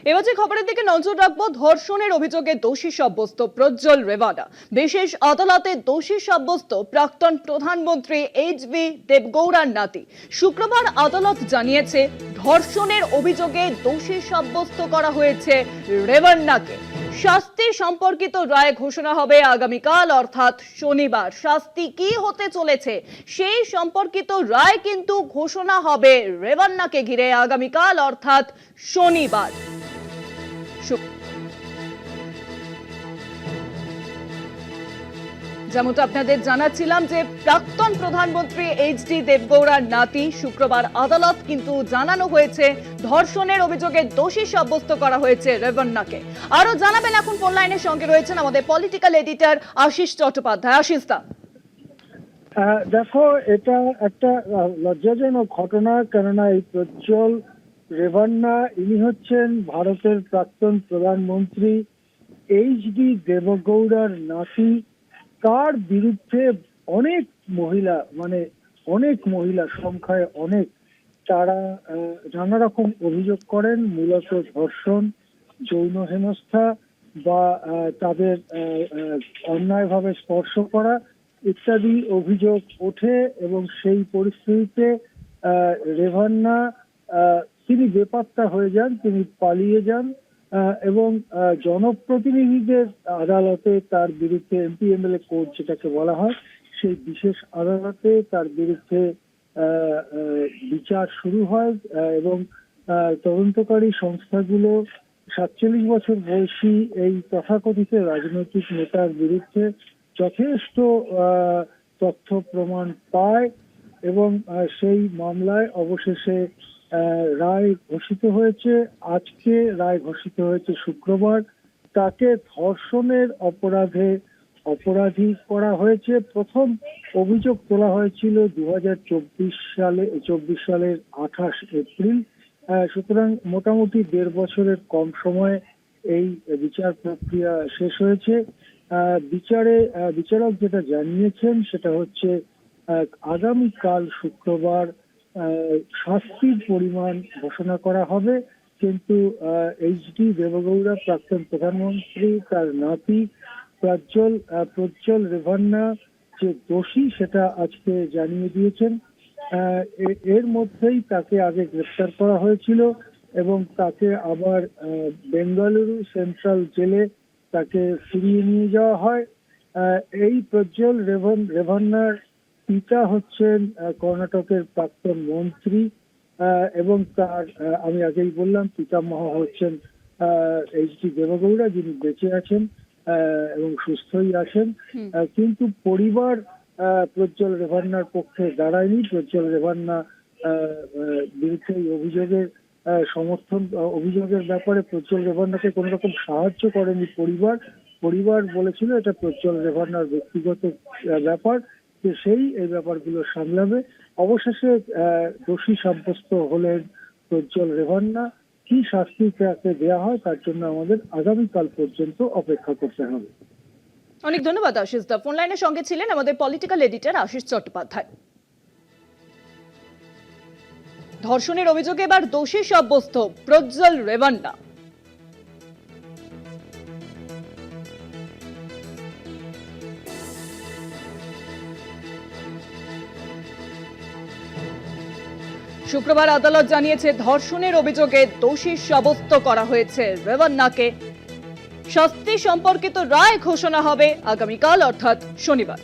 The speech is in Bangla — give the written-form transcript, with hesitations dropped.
এবার যে খবরের দিকে নজর রাখবো, ধর্ষণের অভিযোগে দোষী সাব্যস্ত প্রজ্জ্বল রেভানা। বিশেষ আদালতে দোষী সাব্যস্ত প্রাক্তন প্রধানমন্ত্রী এইচ.ডি. দেবগৌড়ার নাতি। শুক্রবার আদালত জানিয়েছে ধর্ষণের অভিযোগে দোষী সাব্যস্ত করা হয়েছে রেভান্নাকে। শাস্তি সম্পর্কিত রায় ঘোষণা হবে আগামীকাল অর্থাৎ শনিবার। শাস্তি কি হতে চলেছে সেই সম্পর্কিত রায় কিন্তু ঘোষণা হবে রেভান্নাকে ঘিরে আগামীকাল অর্থাৎ শনিবার। যেমনটা আপনাদের জানাচ্ছিলাম যে প্রাক্তন প্রধানমন্ত্রী এইচ.ডি. দেবগৌড়ার নাতি, শুক্রবার আদালত কিন্তু জানানো হয়েছে ধর্ষণের অভিযোগে দোষী সাব্যস্ত করা হয়েছে রেভান্নাকে। আরো জানাবেন, এখন ফোন লাইনের সঙ্গে রয়েছেন আমাদের পলিটিক্যাল এডিটর আশিস চট্টোপাধ্যায়। আশিস দা, দেখো, এটা একটা লজ্জাজনক ঘটনা, কেননা এই প্রজ্জ্বল রেভান্না ইনি হচ্ছেন ভারতের প্রাক্তন প্রধানমন্ত্রী এইচ.ডি. দেবগৌড়ার নাতি। তার বিরুদ্ধে অনেক মহিলা, অনেক মহিলা সংখ্যায় অনেক, তারা নানা রকম অভিযোগ করেন, মূলত ধর্ষণ, যৌন হেনস্থা বা তাদের অন্যায়ভাবে স্পর্শ করা ইত্যাদি অভিযোগ ওঠে। এবং সেই পরিস্থিতিতে রেভান্না তিনি বেপাত্তা হয়ে যান, তিনি পালিয়ে যান এবং জনপ্রতিনিধিদের আদালতে তার বিরুদ্ধে এমপি এমএলএ কোর্ট যেটাকে বলা হয়, সেই বিশেষ আদালতে তার বিরুদ্ধে বিচার শুরু হয় এবং তদন্তকারী সংস্থাগুলো 47 বছর বয়সী এই তথাকথিত রাজনৈতিক নেতার বিরুদ্ধে যথেষ্ট তথ্য প্রমাণ পায় এবং সেই মামলায় অবশেষে রায় ঘোষিত হয়েছে। আজকে রায় ঘোষিত হয়েছে শুক্রবার। তাকে ধর্ষণের অপরাধে অপরাধী করা হয়েছে। প্রথম অভিযোগ তোলা হয়েছিল 2024 সালের 28 এপ্রিল। সুতরাং মোটামুটি 1.5 বছরের কম সময়ে এই বিচার প্রক্রিয়া শেষ হয়েছে। বিচারক যেটা জানিয়েছেন সেটা হচ্ছে আগামীকাল শুক্রবার শাস্তির পরিমাণ ঘোষণা করা হবে। কিন্তু এইচ.ডি. দেবগৌড়া প্রাক্তন প্রধানমন্ত্রী, তার নাতি প্রজ্জ্বল রেভান্না যে দোষী সেটা আজকে জানিয়ে দিয়েছেন। এর মধ্যেই তাকে আগে গ্রেফতার করা হয়েছিল এবং তাকে আবার বেঙ্গালুরু সেন্ট্রাল জেলে তাকে ফিরিয়ে নিয়ে যাওয়া হয়। এই প্রজ্জ্বল রেভান্নার পিতা হচ্ছেন কর্ণাটকের প্রাক্তন মন্ত্রী এবং তার আমি আগেই বললাম পিতামহ হচ্ছেন এইচ.ডি. দেবগৌড়া, যিনি বেঁচে আছেন এবং সুস্থই আছেন। কিন্তু পরিবার প্রজ্জ্বল রেভান্নার পক্ষে দাঁড়ায়নি। প্রজ্জ্বল রেভান্না বিরুদ্ধে এই অভিযোগের ব্যাপারে প্রজ্জ্বল রেভান্নাকে কোন রকম সাহায্য করেনি পরিবার বলেছিল এটা প্রজ্জ্বল রেভান্নার ব্যক্তিগত ব্যাপার, যে সেই এই ব্যাপারগুলো সামলাবে। অবশেষে দোষী সাব্যস্ত হলেন প্রজ্জ্বল রেভান্না। কি শাস্তি তাকে দেওয়া হয় তার জন্য আমাদের আগামীকাল পর্যন্ত অপেক্ষা করতে হবে। অনেক ধন্যবাদ আশিস দা। ফোন লাইনের সঙ্গে ছিলেন আমাদের পলিটিক্যাল এডিটর আশিস চট্টোপাধ্যায়। ধর্ষণের অভিযোগে এবার দোষী সাব্যস্ত প্রজ্জ্বল রেভান্না। শুক্রবার আদালত জানিয়েছে ধর্ষণের অভিযোগে দোষী সাব্যস্ত করা হয়েছে রেভান্নাকে। শাস্তি সম্পর্কিত রায় ঘোষণা হবে আগামীকাল অর্থাৎ শনিবার।